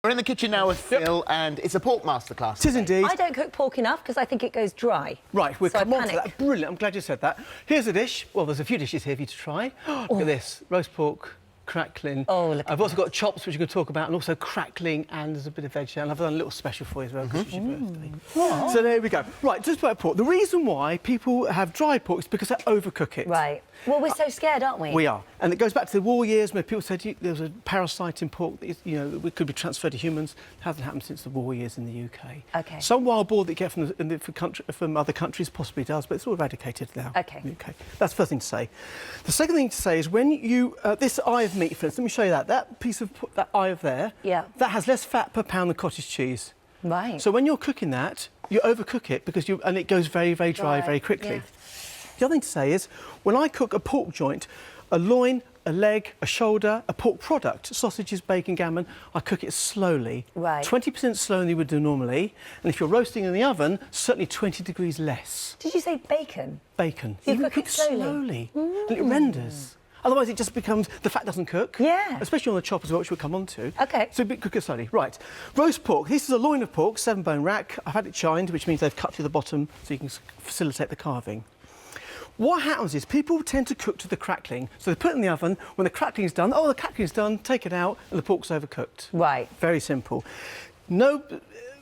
We're in the kitchen now with Phil, and it's a pork masterclass. It is indeed. I don't cook pork enough because I think it goes dry. Right, we'll so come on to that. Brilliant, I'm glad you said that. Here's a dish. Well, there's a few dishes here for you to try. Look at this, roast pork, crackling. Oh, look at I've also got chops, which you can talk about, and also crackling, and there's a bit of veg there. And I've done a little special for you as well, because it's your birthday. Oh. So there we go. Right, just about pork. The reason why people have dry pork is because they overcook it. Right. Well, we're so scared, aren't we? We are. And it goes back to the war years where people said there was a parasite in pork that, it could be transferred to humans. It hasn't happened since the war years in the UK. OK. Some wild boar that you get from other countries possibly does, but it's all eradicated now. OK. In the UK. That's the first thing to say. The second thing to say is when you... this eye of meat, for instance, let me show you that. That piece of... that eye of there, yeah, that has less fat per pound than cottage cheese. Right. So when you're cooking that, you overcook it because and it goes very, very dry very quickly. Yeah. The other thing to say is, when I cook a pork joint, a loin, a leg, a shoulder, a pork product, sausages, bacon, gammon, I cook it slowly. Right. 20% slower than you would do normally. And if you're roasting in the oven, certainly 20 degrees less. Did you say bacon? Bacon. You can cook it slowly? And it renders. Otherwise, it just becomes... the fat doesn't cook. Yeah. Especially on the chop as well, which we'll come on to. OK. So cook it slowly. Right. Roast pork. This is a loin of pork, 7-bone rack. I've had it chined, which means they've cut through the bottom so you can facilitate the carving. What happens is people tend to cook to the crackling. So they put it in the oven. When the crackling's done, the crackling's done, take it out, and the pork's overcooked. Right. Very simple. No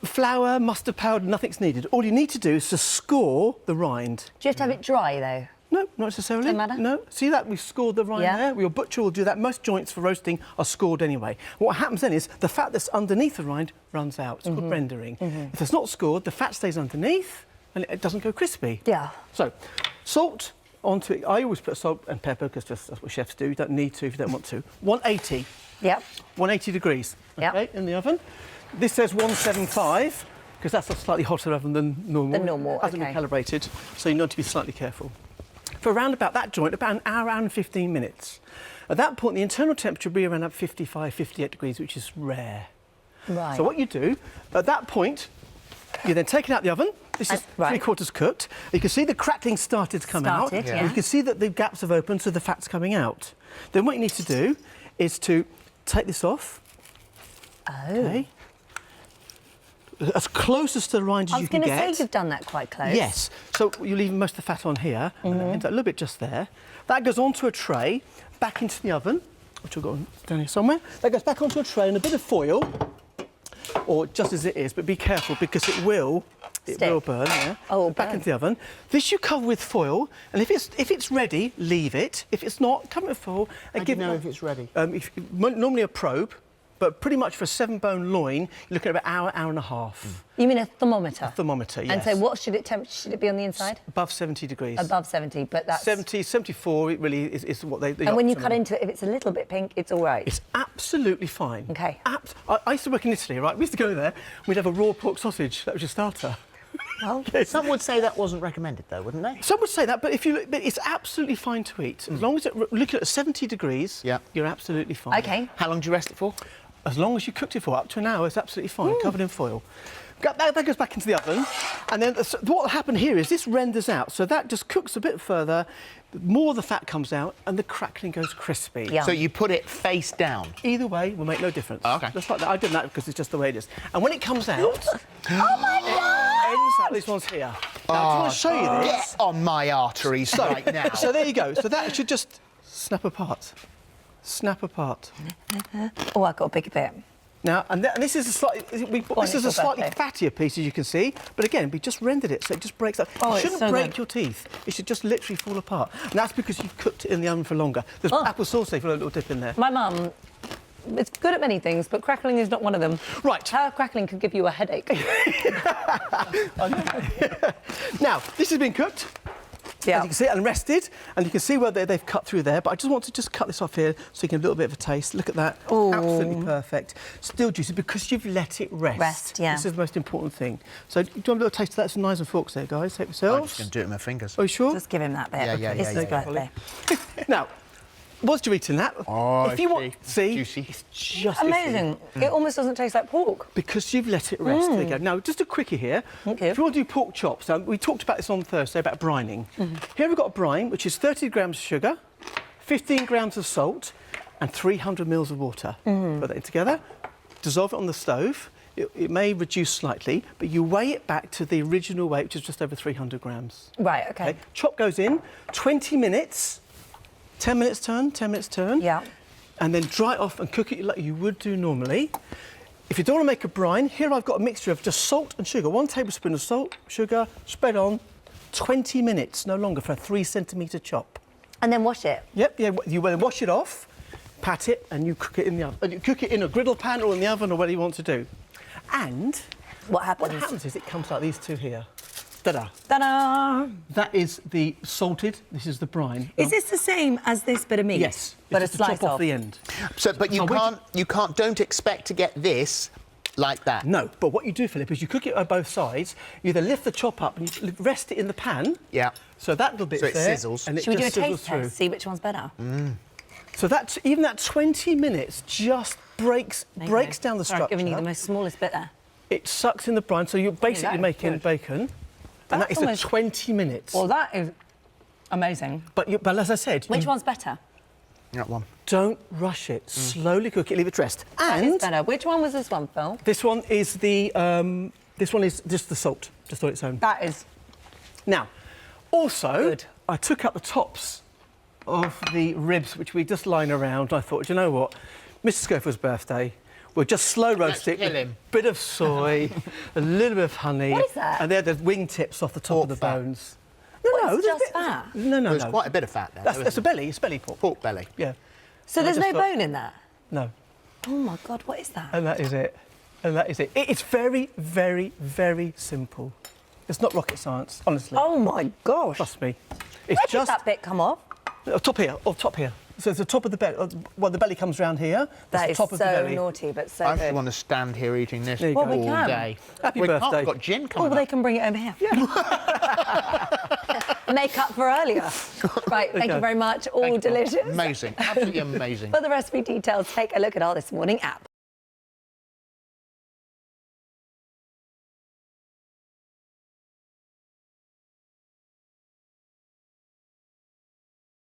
flour, mustard powder, nothing's needed. All you need to do is to score the rind. Do you have to have it dry, though? No, not necessarily. Doesn't matter? No. See that? We've scored the rind there. Your butcher will do that. Most joints for roasting are scored anyway. What happens then is the fat that's underneath the rind runs out. It's called rendering. If it's not scored, the fat stays underneath and it doesn't go crispy. Yeah. So, salt onto it. I always put salt and pepper because that's what chefs do. You don't need to if you don't want to. 180. Yep. 180 degrees. Okay, in the oven. This says 175 because that's a slightly hotter oven than normal. The normal, it hasn't been calibrated, so you need to be slightly careful. For around about that joint, about an hour and 15 minutes. At that point, the internal temperature will be around 55, 58 degrees, which is rare. Right. So what you do, at that point, you then take it out the oven. This is 3/4 cooked. You can see the crackling started to come out. Yeah. You can see that the gaps have opened, so the fat's coming out. Then what you need to do is to take this off. Oh. Okay. As close to the rind as you can get. I was going to say you've done that quite close. Yes. So you leave most of the fat on here, and a little bit just there. That goes onto a tray, back into the oven, which will go down here somewhere. That goes back onto a tray and a bit of foil, or just as it is, but be careful because it will burn. Yeah. Oh, back into the oven. This you cover with foil, and if it's ready, leave it. If it's not, cover it with foil and give it. How do you know if it's ready? Normally a probe. But pretty much for a 7-bone loin, you're looking at about an hour and a half. You mean a thermometer? A thermometer, yes. And so what should it be on the inside? Above 70 degrees. Above 70, but that's... 70, 74, it really is what they... And when you cut into it, if it's a little bit pink, it's all right? It's absolutely fine. OK. I used to work in Italy, right? We used to go there, we'd have a raw pork sausage. That was your starter. Well, some would say that wasn't recommended, though, wouldn't they? Some would say that, but but it's absolutely fine to eat. As long as look at 70 degrees, you're absolutely fine. OK. How long do you rest it for? As long as you cooked it for up to an hour, it's absolutely fine, covered in foil. That goes back into the oven, and then what will happen here is this renders out, so that just cooks a bit further, more of the fat comes out, and the crackling goes crispy. Yum. So you put it face down? Either way will make no difference. Oh, OK. Just like that. I did that because it's just the way it is. And when it comes out... oh, my God! Ends out, this one's here. Now, I want to show you this. Get on my arteries right now. So there you go. So that should just snap apart. Snap apart. Oh, I've got a bigger bit. Now, and this is a slightly fattier piece, as you can see. But again, we just rendered it, so it just breaks up. Oh, it shouldn't break your teeth. It should just literally fall apart. And that's because you've cooked it in the oven for longer. There's apple sauce there, if you want a little dip in there. My mum is good at many things, but crackling is not one of them. Right. How crackling could give you a headache. Now, this has been cooked. Yeah. As you can see, and rested, and you can see where they've cut through there, but I just want to cut this off here so you can have a little bit of a taste. Look at that. Ooh. Absolutely perfect. Still juicy because you've let it rest. Yeah. This is the most important thing. So do you want a little taste of that? Some knives and forks there, guys. Help yourselves. I'm just going to do it with my fingers. Are you sure? Just give him that bit. Yeah, this is birthday. Now, whilst you're eating that, if you want... See? Juicy. It's just amazing. It almost doesn't taste like pork. Because you've let it rest. There you go. Now, just a quickie here. Thank you. If you want to do pork chops, we talked about this on Thursday, about brining. Here we've got a brine, which is 30 grams of sugar, 15 grams of salt, and 300 mils of water. Put that in together. dissolve it on the stove. It may reduce slightly, but you weigh it back to the original weight, which is just over 300 grams. Right, OK. Chop goes in, 20 minutes, 10 minutes turn, 10 minutes turn. Yeah. And then dry it off and cook it like you would do normally. If you don't want to make a brine, here I've got a mixture of just salt and sugar. 1 tablespoon of salt, sugar, spread on, 20 minutes, no longer, for a 3-centimetre chop. And then wash it? Yep, yeah, you then wash it off, pat it, and you cook it in the oven. You cook it in a griddle pan or in the oven or whatever you want to do. And what happens? What happens is it comes like these two here. Ta-da. Ta-da! That is the salted, this is the brine. Is this the same as this bit of meat? Yes. But it's a just slice chop off off. the end. So, but you don't expect to get this like that. No, but what you do, Philip, is you cook it on both sides. You then lift the chop up and you rest it in the pan. Yeah. So that little bit So it there, sizzles. and it Should we do a just sizzles taste through. test, see which one's better? So that even that 20 minutes just breaks down the Sorry, structure. I've given you the most smallest bit there. It sucks in the brine, so you're basically go. making Good. bacon. And That's that is almost- the 20 minutes. Well, that is amazing. But as I said, Which you one's better? That one. don't rush it. Slowly cook it, leave it to rest. That is And better. Which one was this one, Phil? this one is just the salt, just on its own. That is... Now, also, Good. I took out the tops of the ribs, which we just lying around. I thought, you know what, Mr. Schofield's birthday, we'll just slow roast it kill with him. a bit of soy, a little bit of honey. What is that? And they're the wing tips off the top Pork of the fat. bones. No, What, no, it's there's just a bit- fat? No, There's no. quite a bit of fat there. That's a belly. It's belly pork. pork belly. Yeah. So I there's just no thought- bone in that? No. Oh, my God, what is that? And that is it. And that is it. It's very, very, very simple. It's not rocket science, honestly. Oh, my gosh. Trust me. Where It's did just that bit come off? top here. So it's the top of the belly. Well, the belly comes round here. That's That the is top of the so belly. naughty, but so I actually good. want to stand here eating this There you all go. Well, we can. day. Happy we birthday. Can't. We've got gin Oh, coming well, they up. can bring it over here. Make up for earlier. Right, thank you very much. All Thank you. delicious. Amazing. Absolutely amazing. For the recipe details, take a look at our This Morning app.